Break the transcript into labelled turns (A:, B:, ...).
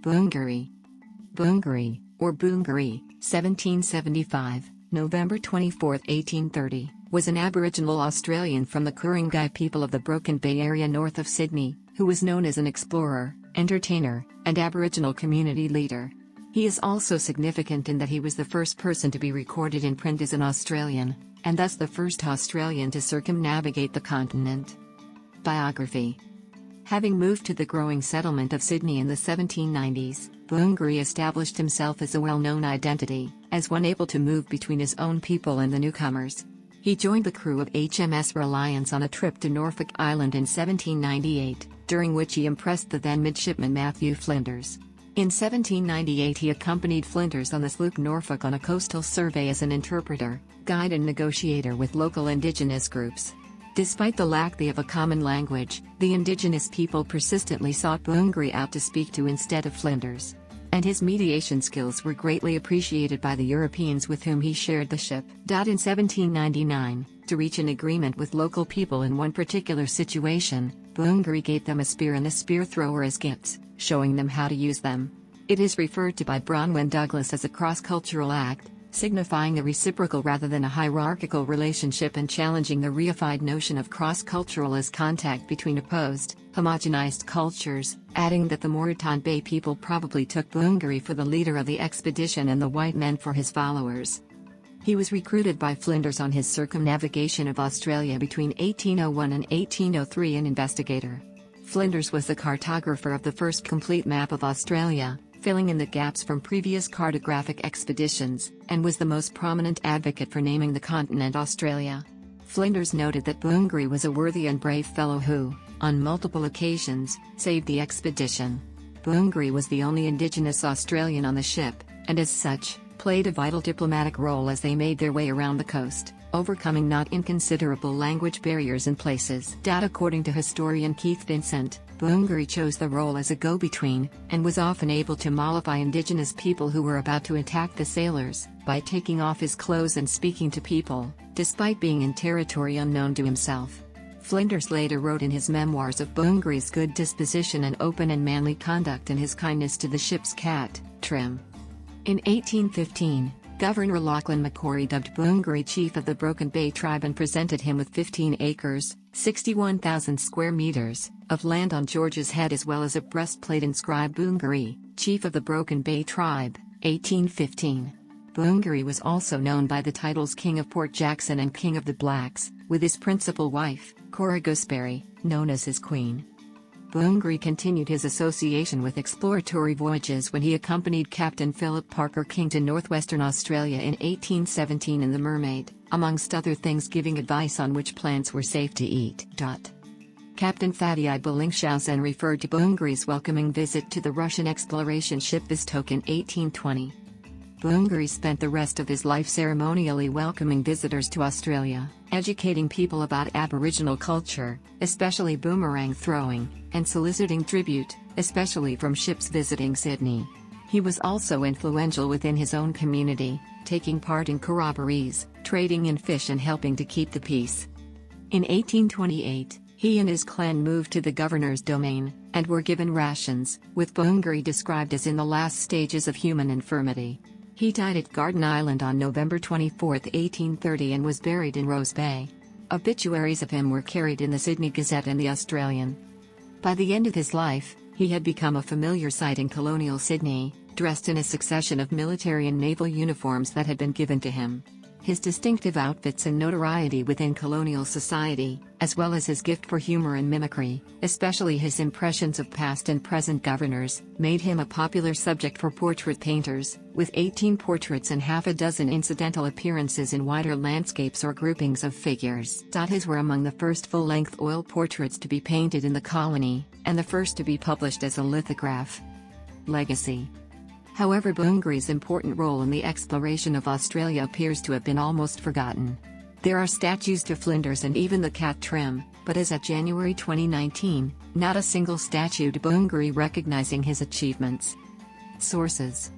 A: Bungaree. Bungaree, or Boongaree, 1775, November 24, 1830, was an Aboriginal Australian from the Kuringgai people of the Broken Bay area north of Sydney, who was known as an explorer, entertainer, and Aboriginal community leader. He is also significant in that he was the first person to be recorded in print as an Australian, and thus the first Australian to circumnavigate the continent. Biography. Having moved to the growing settlement of Sydney in the 1790s, Bungaree established himself as a well-known identity, as one able to move between his own people and the newcomers. He joined the crew of HMS Reliance on a trip to Norfolk Island in 1798, during which he impressed the then midshipman Matthew Flinders. In 1798 he accompanied Flinders on the sloop Norfolk on a coastal survey as an interpreter, guide and negotiator with local indigenous groups. Despite the lack of a common language, the indigenous people persistently sought Bungaree out to speak to instead of Flinders. And his mediation skills were greatly appreciated by the Europeans with whom he shared the ship. In 1799, to reach an agreement with local people in one particular situation, Bungaree gave them a spear and a spear thrower as gifts, showing them how to use them. It is referred to by Bronwyn Douglas as a cross-cultural act, signifying a reciprocal rather than a hierarchical relationship and challenging the reified notion of cross-cultural as contact between opposed, homogenized cultures, adding that the Moreton Bay people probably took Bungaree for the leader of the expedition and the white men for his followers. He was recruited by Flinders on his circumnavigation of Australia between 1801 and 1803, an investigator. Flinders was the cartographer of the first complete map of Australia, filling in the gaps from previous cartographic expeditions, and was the most prominent advocate for naming the continent Australia. Flinders noted that Bungaree was a worthy and brave fellow who, on multiple occasions, saved the expedition. Bungaree was the only Indigenous Australian on the ship, and as such, played a vital diplomatic role as they made their way around the coast, overcoming not inconsiderable language barriers in places. According to historian Keith Vincent, Bungaree chose the role as a go-between, and was often able to mollify indigenous people who were about to attack the sailors, by taking off his clothes and speaking to people, despite being in territory unknown to himself. Flinders later wrote in his memoirs of Bungaree's good disposition and open and manly conduct and his kindness to the ship's cat, Trim. In 1815, Governor Lachlan Macquarie dubbed Bungaree chief of the Broken Bay tribe and presented him with 15 acres, 61,000 square meters, of land on George's Head as well as a breastplate inscribed Bungaree, chief of the Broken Bay tribe, 1815. Bungaree was also known by the titles King of Port Jackson and King of the Blacks, with his principal wife, Cora Gooseberry, known as his queen. Bungaree continued his association with exploratory voyages when he accompanied Captain Philip Parker King to northwestern Australia in 1817 in the Mermaid, amongst other things giving advice on which plants were safe to eat. Captain Thaddeus Bellingshausen referred to Bungaree's welcoming visit to the Russian exploration ship Vostok in 1820. Bungaree spent the rest of his life ceremonially welcoming visitors to Australia, educating people about Aboriginal culture, especially boomerang throwing, and soliciting tribute, especially from ships visiting Sydney. He was also influential within his own community, taking part in corroborees, trading in fish and helping to keep the peace. In 1828, he and his clan moved to the governor's domain, and were given rations, with Bungaree described as in the last stages of human infirmity. He died at Garden Island on November 24, 1830 and was buried in Rose Bay. Obituaries of him were carried in the Sydney Gazette and the Australian. By the end of his life, he had become a familiar sight in colonial Sydney, dressed in a succession of military and naval uniforms that had been given to him. His distinctive outfits and notoriety within colonial society, as well as his gift for humor and mimicry, especially his impressions of past and present governors, made him a popular subject for portrait painters, with 18 portraits and half a dozen incidental appearances in wider landscapes or groupings of figures. His were among the first full-length oil portraits to be painted in the colony, and the first to be published as a lithograph. Legacy. However, Bungaree's important role in the exploration of Australia appears to have been almost forgotten. There are statues to Flinders and even the cat Trim, but as at January 2019, not a single statue to Bungaree recognizing his achievements. Sources.